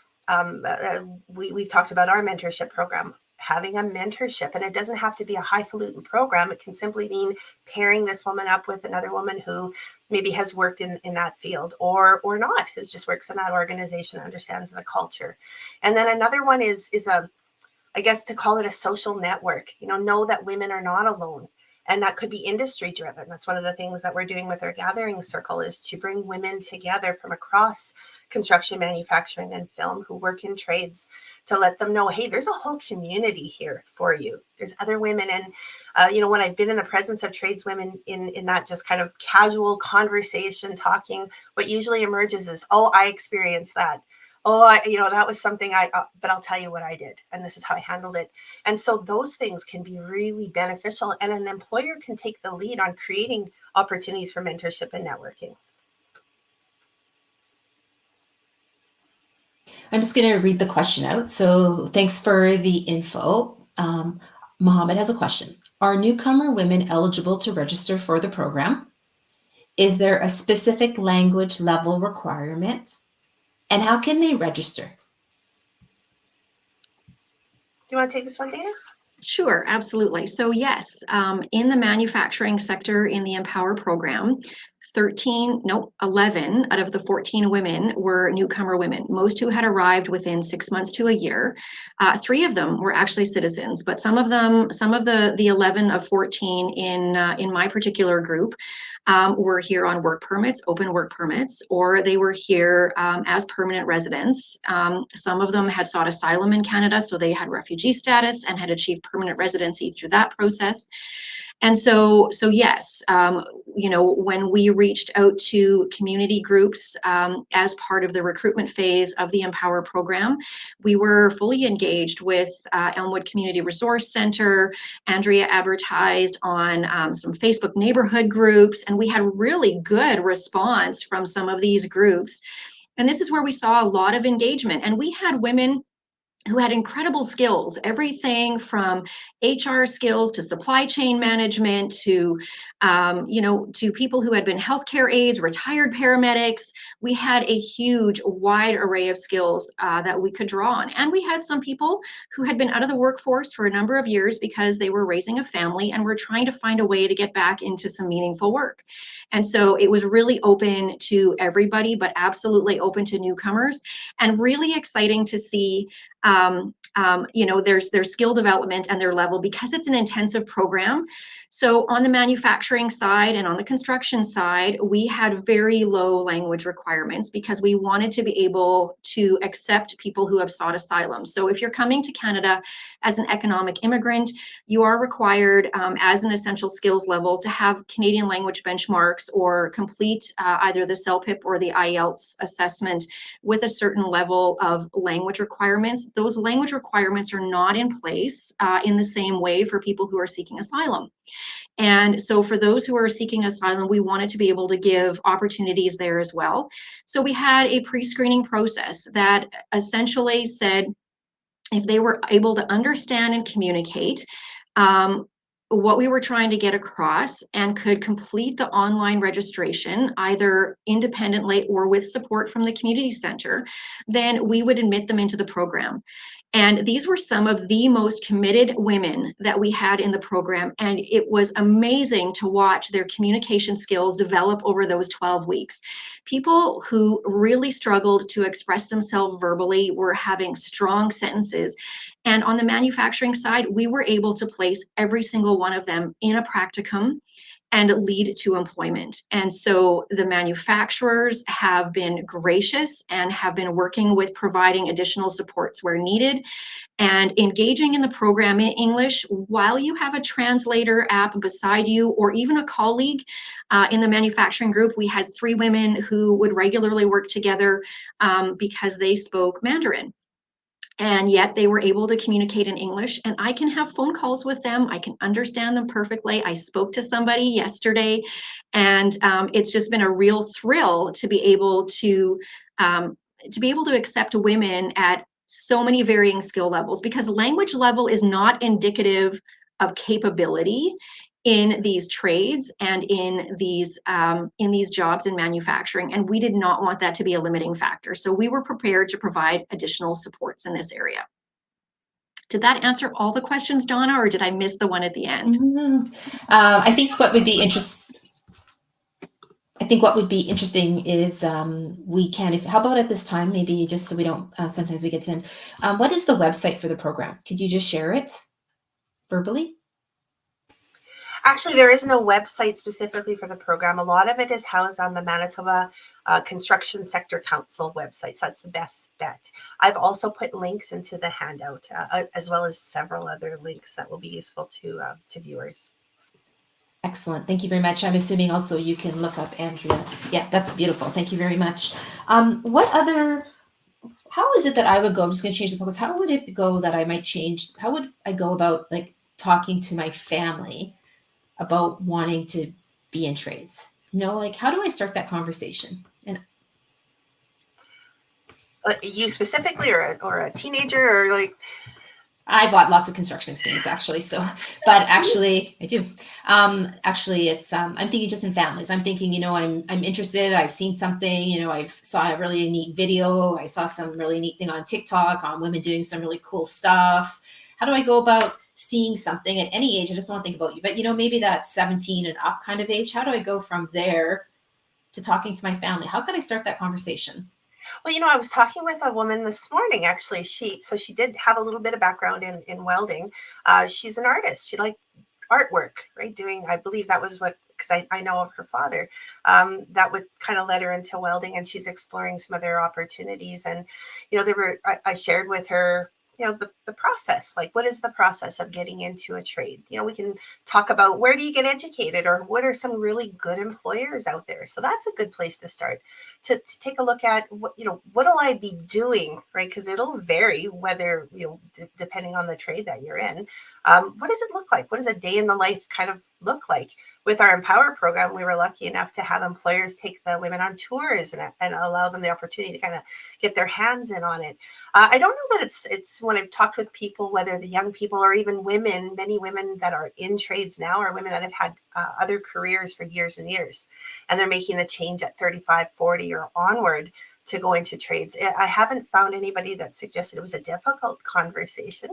We've talked about our mentorship program, having a mentorship, and it doesn't have to be a highfalutin program. It can simply mean pairing this woman up with another woman who maybe has worked in that field or not, who just works in that organization, understands the culture. And then another one is I guess to call it a social network, know that women are not alone. And that could be industry driven. That's one of the things that we're doing with our gathering circle, is to bring women together from across construction, manufacturing, and film who work in trades, to let them know, hey, there's a whole community here for you. There's other women. And, when I've been in the presence of tradeswomen in that just kind of casual conversation talking, what usually emerges is, oh, I experienced that. Oh, that was something but I'll tell you what I did, and this is how I handled it. And so those things can be really beneficial, and an employer can take the lead on creating opportunities for mentorship and networking. I'm just going to read the question out. So thanks for the info. Mohammed has a question. Are newcomer women eligible to register for the program? Is there a specific language level requirement? And how can they register? Do you want to take this one, Dana? Sure, absolutely. So yes, in the manufacturing sector in the Empower program, 11 out of the 14 women were newcomer women, most who had arrived within 6 months to a year. 3 of them were actually citizens, but some of the 11 of 14 in my particular group were here on work permits, open work permits, or they were here as permanent residents. Some of them had sought asylum in Canada, so they had refugee status and had achieved permanent residency through that process. And so yes, when we reached out to community groups as part of the recruitment phase of the Empower program, we were fully engaged with Elmwood Community Resource Center. Andrea advertised on some Facebook neighborhood groups, and we had really good response from some of these groups. And this is where we saw a lot of engagement. And we had women who had incredible skills, everything from HR skills to supply chain management to people who had been healthcare aides, retired paramedics. We had a huge, wide array of skills that we could draw on. And we had some people who had been out of the workforce for a number of years because they were raising a family and were trying to find a way to get back into some meaningful work. And so it was really open to everybody, but absolutely open to newcomers, and really exciting to see their skill development and their level, because it's an intensive program. So on the manufacturing side and on the construction side, we had very low language requirements because we wanted to be able to accept people who have sought asylum. So if you're coming to Canada as an economic immigrant, you are required as an essential skills level to have Canadian language benchmarks or complete either the CELPIP or the IELTS assessment with a certain level of language requirements. Those language requirements are not in place in the same way for people who are seeking asylum. And so for those who are seeking asylum, we wanted to be able to give opportunities there as well. So we had a pre-screening process that essentially said if they were able to understand and communicate what we were trying to get across and could complete the online registration either independently or with support from the community center, then we would admit them into the program. And these were some of the most committed women that we had in the program. And it was amazing to watch their communication skills develop over those 12 weeks. People who really struggled to express themselves verbally were having strong sentences. And on the manufacturing side, we were able to place every single one of them in a practicum and lead to employment. And so the manufacturers have been gracious and have been working with providing additional supports where needed and engaging in the program in English while you have a translator app beside you or even a colleague. In the manufacturing group, we had 3 women who would regularly work together because they spoke Mandarin. And yet they were able to communicate in English, and I can have phone calls with them. I can understand them perfectly. I spoke to somebody yesterday, and it's just been a real thrill to be able to accept women at so many varying skill levels, because language level is not indicative of capability. in these trades and in these jobs in manufacturing, and we did not want that to be a limiting factor. So we were prepared to provide additional supports in this area. Did that answer all the questions, Donna, or did I miss the one at the end? I think what would be interesting is we can, how about at this time, maybe just so we don't, sometimes we get to end, what is the website for the program? Could you just share it verbally? Actually, there is no website specifically for the program. A lot of it is housed on the Manitoba Construction Sector Council website. So that's the best bet. I've also put links into the handout, as well as several other links that will be useful to viewers. Excellent. Thank you very much. I'm assuming also you can look up Andrea. Yeah, that's beautiful. Thank you very much. How is it that I would go? I'm just going to change the focus. How would it go that I might change? How would I go about like talking to my family about wanting to be in trades? Like, how do I start that conversation? And you specifically, or a teenager, or like? I've got lots of construction experience, actually. So, but actually, I do. Actually, it's I'm thinking just in families. I'm thinking, I'm interested. I've seen something. I saw a really neat video. I saw some really neat thing on TikTok on women doing some really cool stuff. How do I go about seeing something at any age? I just want to think about you, but maybe that 17 and up kind of age. How do I go from there to talking to my family? How can I start that conversation? Well, I was talking with a woman this morning, actually. She did have a little bit of background in welding. She's an artist. She liked artwork, right? I believe that was because I know of her father, that would kind of led her into welding, and she's exploring some other opportunities. And, I shared with her, the process, like what is the process of getting into a trade? We can talk about where do you get educated, or what are some really good employers out there. So that's a good place to start, to take a look at what will I be doing, right? Because it'll vary whether, depending on the trade that you're in. What does it look like? What does a day in the life kind of look like? With our Empower program, we were lucky enough to have employers take the women on tours and allow them the opportunity to kind of get their hands in on it. I don't know that it's when I've talked with people, whether the young people or even women, many women that are in trades now are women that have had other careers for years and years, and they're making the change at 35, 40 or onward to go into trades. I haven't found anybody that suggested it was a difficult conversation,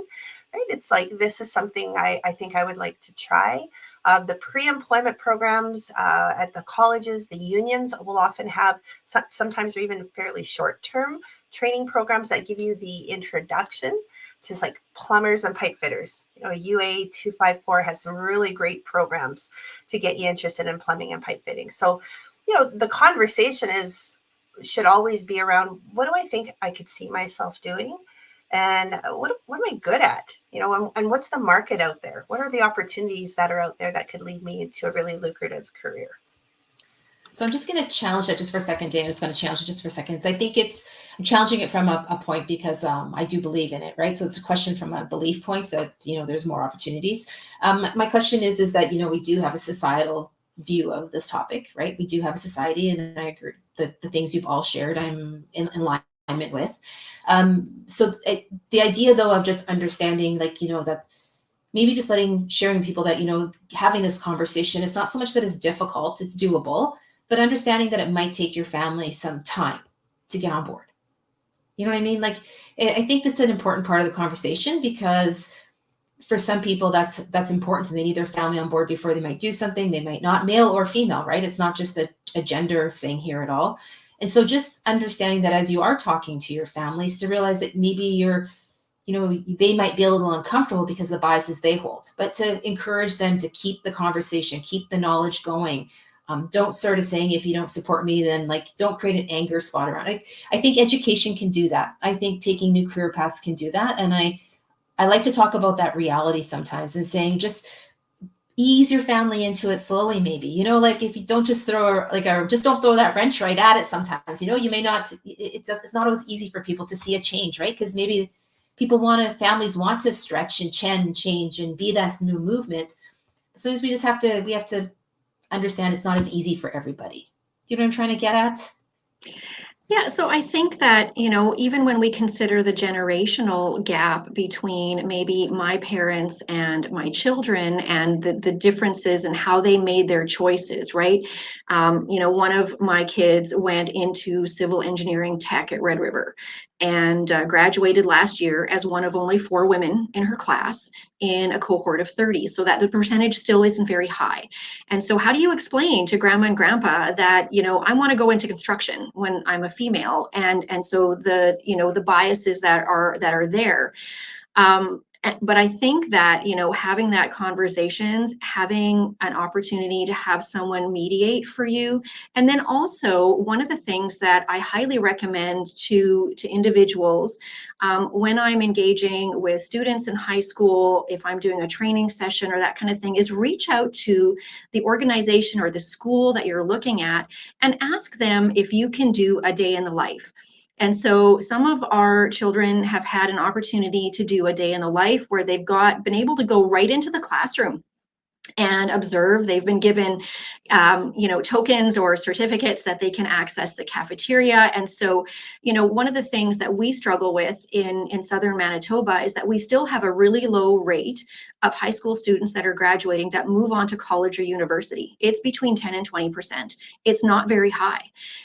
right? It's like, this is something I think I would like to try. The pre-employment programs at the colleges, the unions will often have sometimes or even fairly short-term training programs that give you the introduction to like plumbers and pipe fitters. UA 254 has some really great programs to get you interested in plumbing and pipe fitting. So, the conversation should always be around, what do I think I could see myself doing? And what am I good at? And what's the market out there? What are the opportunities that are out there that could lead me into a really lucrative career? So I'm just going to challenge that just for a second, Dana. I'm just going to challenge it just for a second. I think I'm challenging it from a point because I do believe in it, right? So it's a question from a belief point that, there's more opportunities. My question is that, we do have a societal view of this topic, right? We do have a society, and I agree that the things you've all shared, I'm in alignment with. So the idea though of just understanding, like, that maybe just sharing people that, having this conversation, it's not so much that it's difficult, it's doable, but understanding that it might take your family some time to get on board. You know what I mean? Like, I think that's an important part of the conversation, because for some people that's important. They need their family on board before they might do something. They might not, male or female, right? It's not just a gender thing here at all. And so just understanding that as you are talking to your families, to realize that maybe they might be a little uncomfortable because of the biases they hold, but to encourage them to keep the conversation, keep the knowledge going. Don't start saying, if you don't support me, then don't create an anger spot around it. I think education can do that. I think taking new career paths can do that. And I like to talk about that reality sometimes, and saying, just ease your family into it slowly, maybe, if you don't just just don't throw that wrench right at it sometimes, you may not, it's not always easy for people to see a change, right? Because maybe families want to stretch and change and be that new movement. So we have to understand it's not as easy for everybody. You know what I'm trying to get at? Yeah, so I think that, even when we consider the generational gap between maybe my parents and my children and the differences in how they made their choices, right? One of my kids went into civil engineering tech at Red River and graduated last year as one of only 4 women in her class in a cohort of 30, so that the percentage still isn't very high. And so how do you explain to grandma and grandpa that, I want to go into construction when I'm a female? And so the biases that are there. But I think that, having that conversations, having an opportunity to have someone mediate for you. And then also one of the things that I highly recommend to individuals when I'm engaging with students in high school, if I'm doing a training session or that kind of thing, is reach out to the organization or the school that you're looking at and ask them if you can do a day in the life. And so some of our children have had an opportunity to do a day in the life where they've been able to go right into the classroom and observe. They've been given, tokens or certificates that they can access the cafeteria. And so, one of the things that we struggle with in Southern Manitoba is that we still have a really low rate of high school students that are graduating that move on to college or university. It's between 10 and 20%. It's not very high.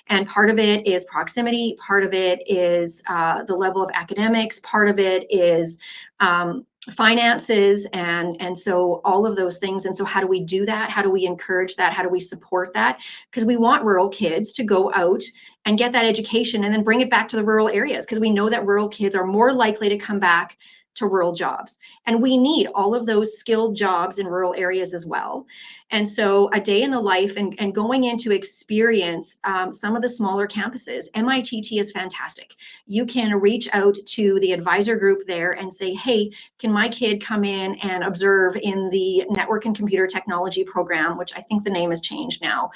And part of it is proximity. Part of it is the level of academics. Part of it is finances and so all of those things. And so how do we do that? How do we encourage that? How do we support that? Because we want rural kids to go out and get that education and then bring it back to the rural areas, because we know that rural kids are more likely to come back to rural jobs. And we need all of those skilled jobs in rural areas as well. And so a day in the life and going into experience some of the smaller campuses. MITT is fantastic. You can reach out to the advisor group there and say, hey, can my kid come in and observe in the network and computer technology program, which I think the name has changed now.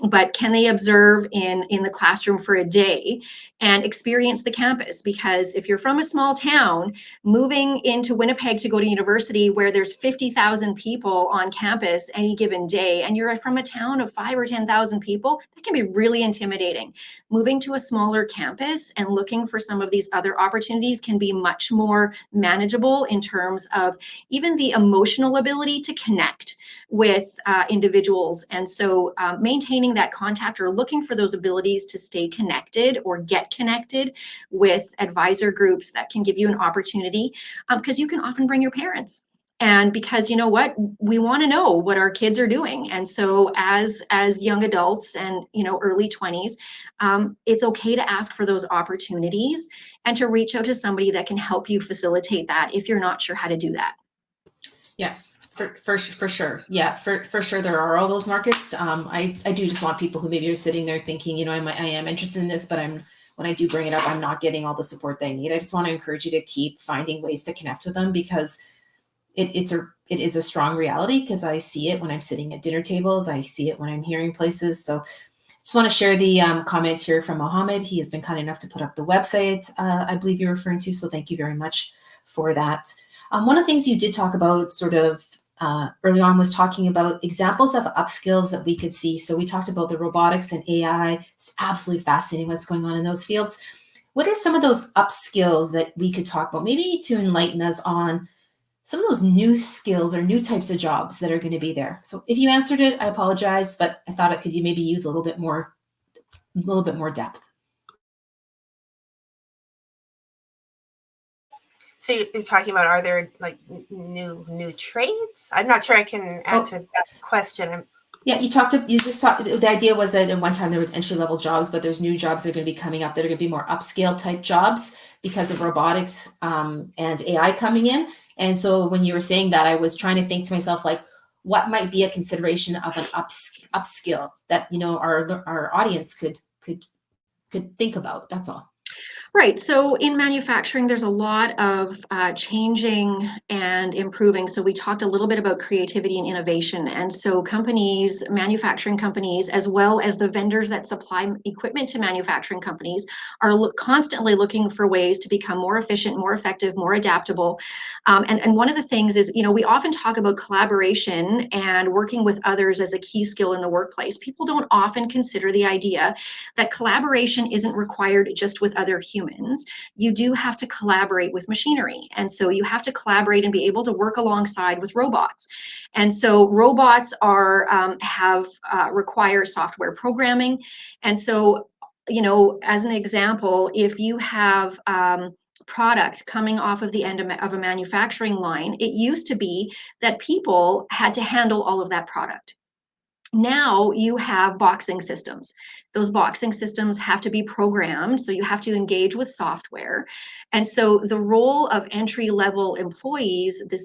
But can they observe in the classroom for a day and experience the campus? Because if you're from a small town, moving into Winnipeg to go to university where there's 50,000 people on campus any given day, and you're from a town of 5 or 10,000 people, that can be really intimidating. Moving to a smaller campus and looking for some of these other opportunities can be much more manageable in terms of even the emotional ability to connect with individuals. And so maintaining that contact or looking for those abilities to stay connected or get connected with advisor groups that can give you an opportunity, because you can often bring your parents. And because we want to know what our kids are doing. And so as young adults and early 20s, it's okay to ask for those opportunities and to reach out to somebody that can help you facilitate that if you're not sure how to do that. Yeah, for sure. Yeah, for sure. There are all those markets. I do just want people who maybe are sitting there thinking, I am interested in this, but when I do bring it up, I'm not getting all the support they need. I just want to encourage you to keep finding ways to connect with them, because it is a strong reality, because I see it when I'm sitting at dinner tables. I see it when I'm hearing places. So just want to share the comment here from Mohammed. He has been kind enough to put up the website I believe you're referring to. So thank you very much for that. One of the things you did talk about sort of early on was talking about examples of upskills that we could see. So we talked about the robotics and AI. It's absolutely fascinating what's going on in those fields. What are some of those upskills that we could talk about, maybe to enlighten us on some of those new skills or new types of jobs that are going to be there? So if you answered it, I apologize, but I thought it could you maybe use a little bit more depth. So you're talking about, are there like new trades? I'm not sure I can answer that question. Yeah, the idea was that at one time there was entry-level jobs, but there's new jobs that are going to be coming up that are going to be more upscale type jobs because of robotics and AI coming in. And so when you were saying that, I was trying to think to myself, like, what might be a consideration of an upskill that our audience could think about. That's all. Right. So in manufacturing, there's a lot of changing and improving. So we talked a little bit about creativity and innovation. And so companies, manufacturing companies, as well as the vendors that supply equipment to manufacturing companies, are constantly looking for ways to become more efficient, more effective, more adaptable. And one of the things is, we often talk about collaboration and working with others as a key skill in the workplace. People don't often consider the idea that collaboration isn't required just with other humans. You do have to collaborate with machinery. And so you have to collaborate and be able to work alongside with robots. And so robots require software programming. And so, as an example, if you have product coming off of the end of a manufacturing line, it used to be that people had to handle all of that product. Now you have boxing systems. Those boxing systems have to be programmed, so you have to engage with software. And so the role of entry-level employees, the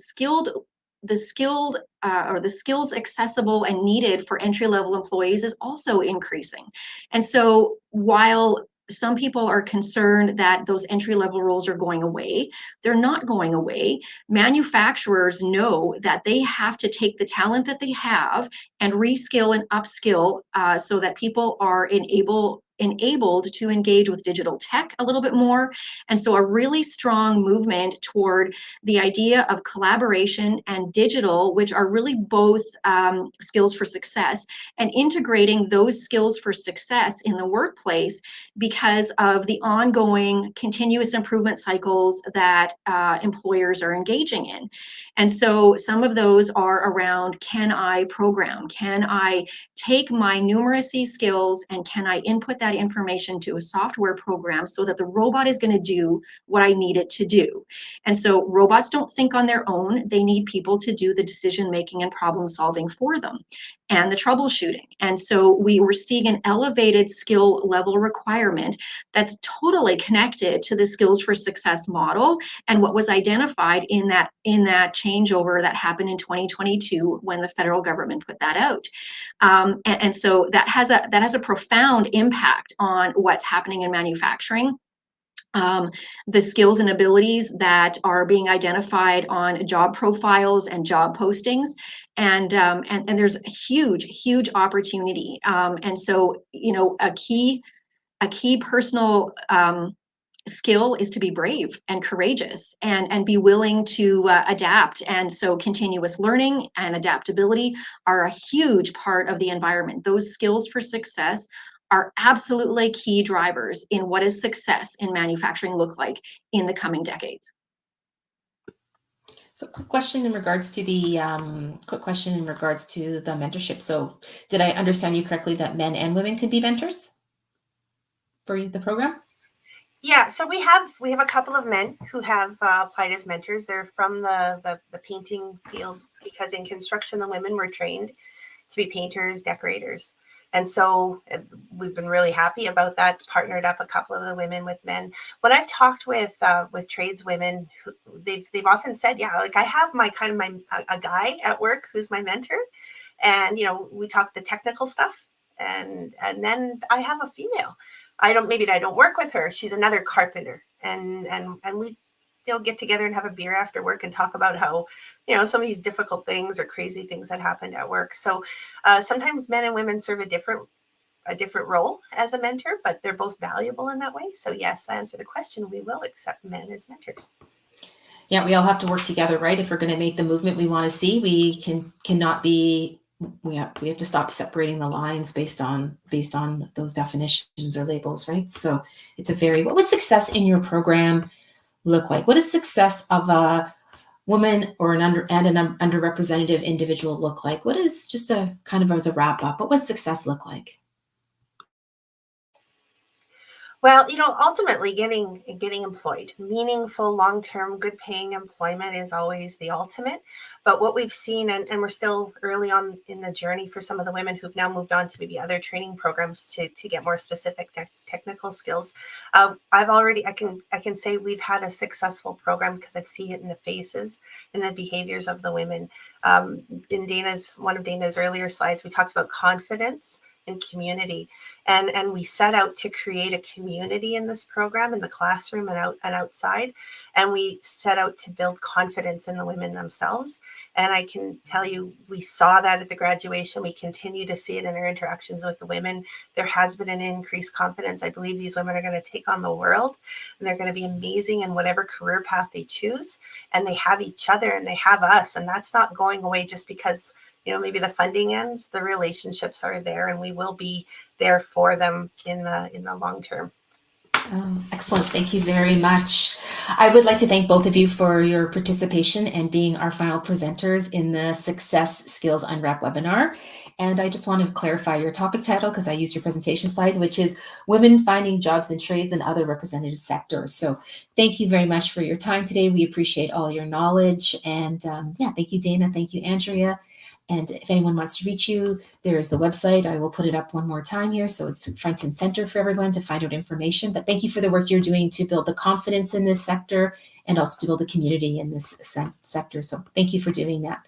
skills accessible and needed for entry-level employees is also increasing. And so while some people are concerned that those entry-level roles are going away, they're not going away. Manufacturers know that they have to take the talent that they have and reskill and upskill so that people are enabled to engage with digital tech a little bit more. And so a really strong movement toward the idea of collaboration and digital, which are really both skills for success, and integrating those skills for success in the workplace because of the ongoing continuous improvement cycles that employers are engaging in. And so some of those are around, can I program? Can I take my numeracy skills and can I input that information to a software program so that the robot is going to do what I need it to do? And so robots don't think on their own. They need people to do the decision making and problem solving for them and the troubleshooting. And so we were seeing an elevated skill level requirement that's totally connected to the skills for success model and what was identified in that changeover that happened in 2022 when the federal government put that out. And so that has a profound impact on what's happening in manufacturing. The skills and abilities that are being identified on job profiles and job postings, and there's a huge opportunity. And so, a key personal skill is to be brave and courageous and be willing to adapt. And so continuous learning and adaptability are a huge part of the environment. Those skills for success are absolutely key drivers in what does success in manufacturing look like in the coming decades. So quick question in regards to the mentorship. So did I understand you correctly that men and women could be mentors for the program? Yeah, so we have a couple of men who have applied as mentors. They're from the painting field, because in construction the women were trained to be painters, decorators. And so we've been really happy about that, partnered up a couple of the women with men. When I've talked with tradeswomen, they've often said, yeah, like I have a guy at work who's my mentor, and we talk the technical stuff, and then I have a female. I don't work with her. She's another carpenter, and we get together and have a beer after work and talk about how some of these difficult things or crazy things that happened at work. So sometimes men and women serve a different role as a mentor, but they're both valuable in that way. So yes, to answer the question, we will accept men as mentors. Yeah, we all have to work together, right? If we're going to make the movement we want to see, we have to stop separating the lines based on those definitions or labels, right? So it's what would success in your program look like? What does success of a woman or an underrepresented individual look like? What is, just a kind of as a wrap up, what would success look like? Well, ultimately getting employed, meaningful, long-term, good-paying employment is always the ultimate. But what we've seen, and we're still early on in the journey for some of the women who've now moved on to maybe other training programs to get more specific technical skills. I can say we've had a successful program because I see it in the faces and the behaviors of the women. In one of Dana's earlier slides, we talked about confidence and community, and we set out to create a community in this program, in the classroom and outside, and we set out to build confidence in the women themselves. And I can tell you, we saw that at the graduation. We continue to see it in our interactions with the women. There has been an increased confidence. I believe these women are going to take on the world, and they're going to be amazing in whatever career path they choose. And they have each other and they have us, and that's not going away just because, you know, maybe the funding ends. The relationships are there, and we will be there for them in the long term. Oh, excellent. Thank you very much. I would like to thank both of you for your participation and being our final presenters in the Success Skills Unwrapped webinar. And I just want to clarify your topic title, because I used your presentation slide, which is Women Finding Jobs in Trades and Other Representative Sectors. So thank you very much for your time today. We appreciate all your knowledge. And yeah, thank you, Dana. Thank you, Andrea. And if anyone wants to reach you, there's the website. I will put it up one more time here, so it's front and center for everyone to find out information. But thank you for the work you're doing to build the confidence in this sector and also to build the community in this sector. So thank you for doing that.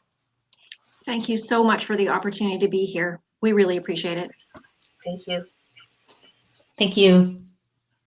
Thank you so much for the opportunity to be here. We really appreciate it. Thank you. Thank you.